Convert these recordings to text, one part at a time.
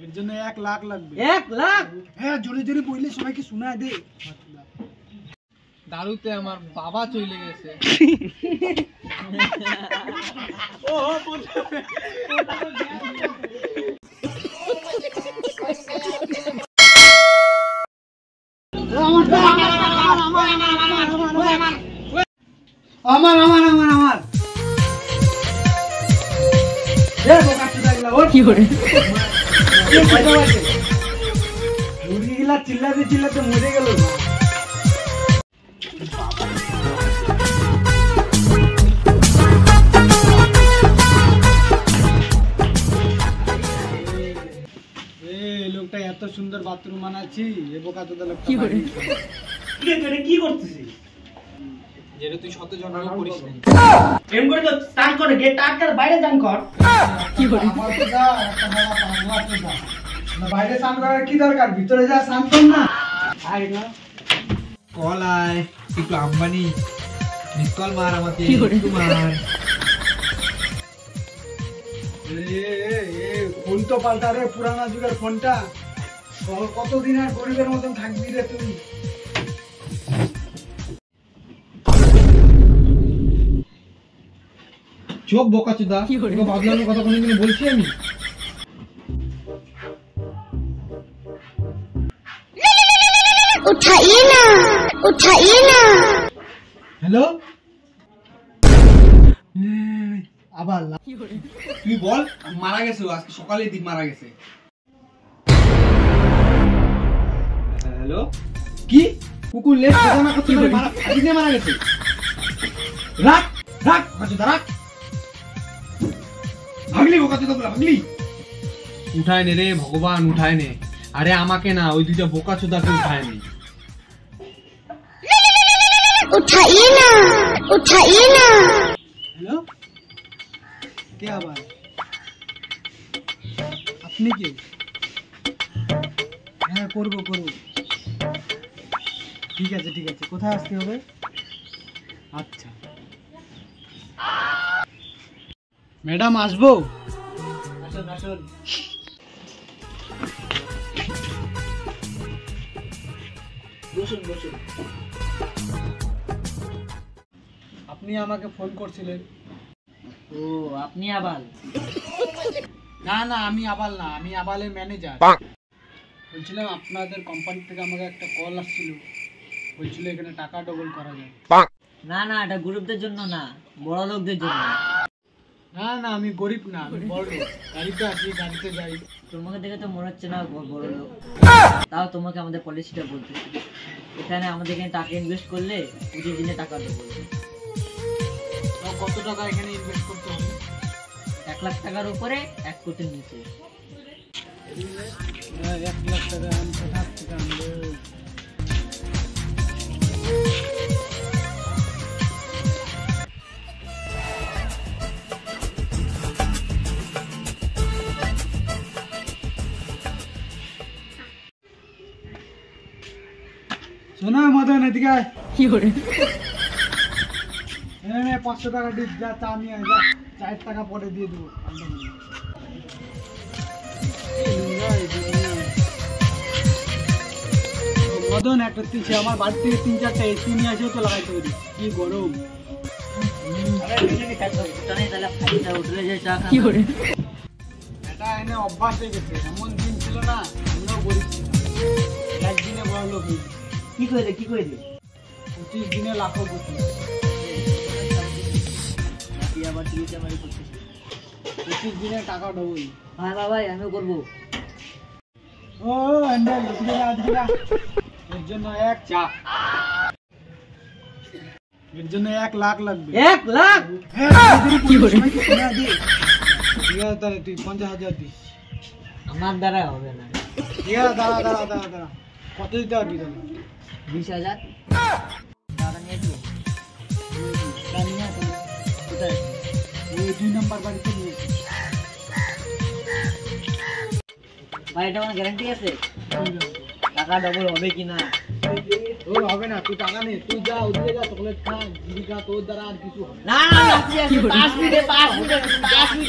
এর জন্য 1 লাখ লাগবে। 1 লাখ? হ্যাঁ, জোরে জোরে বললে সবাইকে শোনায় দে। দারুতে আমার বাবা চলে গেছে। আমার আমার আমার আমার এ বোকা চুদাগুলা ওর কি করে মুরগিগুলা চিল্লাতে চিল্লাতে মরে গেল। লোকটা এত সুন্দর বাথরুম বানাচ্ছি, এ বোকা চোদা লোকটা কি করে কি করতেছিস? যেটা তুই শত জন্ম করিস না এম করে তো স্টার্ট করে গেট আটকার বাইরে যান কর কি করে আমার তো যা একটা বড় পাগলা তো যা না বাইরে স্নান করার কি দরকার, ভিতরে যা স্নান কর না। আয় না কল আয় একটু আম্বানি মিস কল মার আমাকে একটু মার। ফোন তো পাল্টা রে, পুরানা যুগের ফোনটা। কতদিন আর গরিবের মতন থাকবি রে তুই? চোখ বোকা চোদা, তোকে বাদলানোর কথা কোনোদিন বলছি আমি? उठाइए ना, उठाइए ना। हेलो আবার তুই বল মারা গেছে, আজকে সকালে দিক মারা গেছে। হ্যালো কি কুকুর লেজ না করতে পারে মারা দিনে মারা গেছে? রাখ রাখ বাচ্চা রাখ, ভাগলি বোকা চোদা বলা ভাগলি। উঠায় নে রে ভগবান, উঠায় নে। আরে আমাকে না, ওই দুইটা বোকা চোদাকে উঠায় নে। उठाइए ना, उठाइए ना। हेलो কে আবার আপনি কি? হ্যাঁ করবো করবো, ঠিক আছে ঠিক আছে। কোথায় আসতে হবে? আচ্ছা ম্যাডাম আসবো? আসুন আসুন। বসুন বসুন। আপনি আমাকে ফোন করছিলেন? ও আপনি আবাল? না না আমি আবাল না, আমি আবালের ম্যানেজার। বলছিলাম আপনাদের কোম্পানি থেকে আমাকে একটা কল আসছিল, বলছিল এখানে টাকা ডবল করা যায়। না না, এটা গরিবদের জন্য না, বড় লোকদের জন্য। না না আমি গরিব না, আমি বড় লোক। গাড়িতে আসি, গাড়িতে যাই। তোমাকে দেখে তো মনে হচ্ছে না বড় লোক। তাও তোমাকে আমাদের পলিসিটা বলতেছি, এখানে আমাদের এখানে টাকা ইনভেস্ট করলে প্রতিদিনে টাকা দেবো। কত টাকা এখানে ইনভেস্ট করতে হবে? 1 লাখ টাকার উপরে 1 কোটির নিচে। 1 লাখ টাকা আমি কোথা থেকে আনবো? শোনো মদন এদিকে আয়। কি করে 500 টাকা দিস, যা চা নিয়ে আয়, যা 4 টাকা পরে দিয়ে দেবো। মদন একটা তিনটে আমার বাড়ি থেকে 3-4টা এসি নিয়ে আসে তো লাগাইতে পারি, কি গরম। এটা এনে অভ্যাস হয়ে গেছে, এমন দিন ছিল না আমরাও গরিব ছিলাম, একদিনে বড় লোক হয়েছি। কি করে কি করে 25 দিনে লাখপতি। আবার দিয়েছে আমার করতেছি 25 দিনে টাকা ডবল। হ্যাঁ বাবাই আমিও করবো। ও হ্যান্ডেল এর জন্য এক চা, এর জন্য 1 লাখ লাগবে। 1 লাখ? কি করে শোনা দে। ঠিক আছে তাহলে তুই 50,000 দিস। আমার দ্বারা হবে না। ঠিক আছে দাঁড়া দাঁড়া দাঁড়া দাঁড়া, কত দিতে পারবি তাহলে? 20,000 টাকা নিয়ে আসবো। কোথায়? ওই 2 নম্বর বাড়িতে নিয়ে। ভাই এটা আমার গ্যারান্টি আছে টাকা ডবল হবে কিনা? তোর হবে না, তুই টাকা নে, তুই যা ওদিকে যা, চকলেট খা, জিবি খা, তোর দ্বারা আর কিছু হবে না না আসছি 5 মিনিট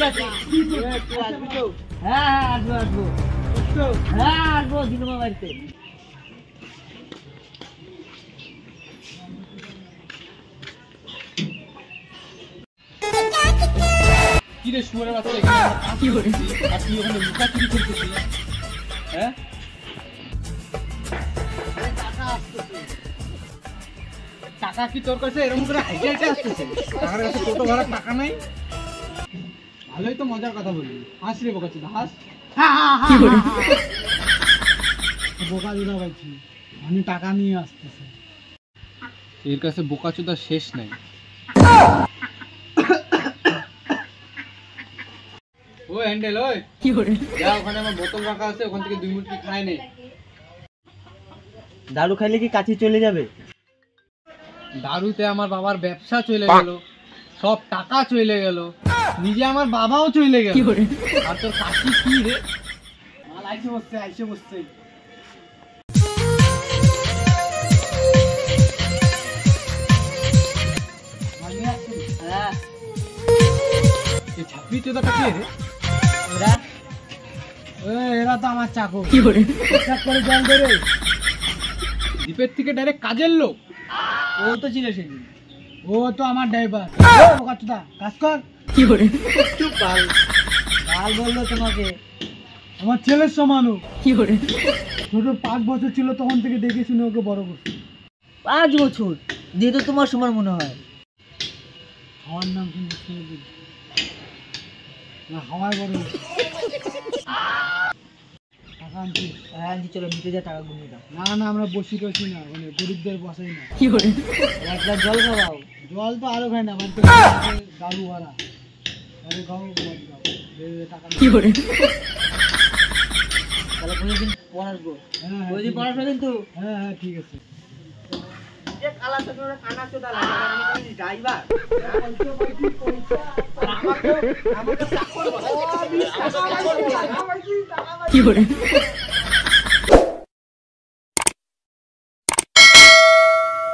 আছে। তুই আসবি তো? হ্যাঁ হ্যাঁ আসবো আসবো। আসছো? হ্যাঁ আসবো দিনুমা বাড়িতে। কি রে শুয়োরের বাচ্চা, এখানে আমরা কাজ করতেছি, আর তুই ওখানে লুকাচুরি করতেছিস? হ্যাঁ? টাকা কি তোর কাছে এরকম করে হাইটে হাইটে আসতেছে? টাকার কাছে টোটো ভাড়া টাকা নাই? ভালোই তো মজার কথা বললি। হাস রে বোকাচোদা, হাস। বোকা দিদা বলছি, আমি টাকা নিয়ে আসতেছে। এর কাছে বোকাচোদা শেষ নাই। ও হ্যান্ডেল, ওই যা, ওখানে আমার বোতল রাখা আছে, ওখান থেকে 2 মুঠি খায় নে। দারু খাইলে কি কাছে চলে যাবে? দারুতে আমার বাবার ব্যবসা চলে গেল, সব টাকা চলে গেল, নিজে আমার বাবাও চলে গেল, আর তোর কাশি কি রে? মাল আইসে বসছে, আইসে বসছে। হ্যাঁ এই ছাত্রী চোদাটা কে রে? ওরা এরা তো আমার চাকর। কি করে জল দে রে। দ্বীপের থেকে ডাইরেক্ট কাজের লোক। ও তো ছিল সেদিন। ও তো আমার ড্রাইভার। বোকাচোদা কাজ কর। চুপ পাল পাল বললো তোমাকে। আমার ছেলের সমান ও। ছোট 5 বছর ছিল তখন থেকে দেখে শুনে ওকে বড় করছি। 5 বছর দিয়ে তো তোমার সমান মনে হয়। আমার নাম শুনে না, হাওয়ায় বড় হয়েছে। টাকা আনছি। হ্যাঁ চলো নিতে যা, টাকা গুনিয়ে দাও। না না, আমরা বসি টসি না, মানে গরিবদের বসাই না। 1 গ্লাস জল খাওয়াও। জল তো আরো খাই না, বাড়িতে দারু ভাড়া দারু খাও, মদ খাও, টাকা তাহলে কোনদিন পর আসবো। হ্যাঁ কোনদিন পর আসবো কিন্তু। হ্যাঁ হ্যাঁ ঠিক আছে।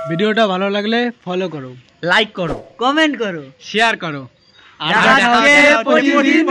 ভিডিওটা ভালো লাগলে ফলো করো, লাইক করো, কমেন্ট করো, শেয়ার করো, আর দেখা হবে প্রতিদিন।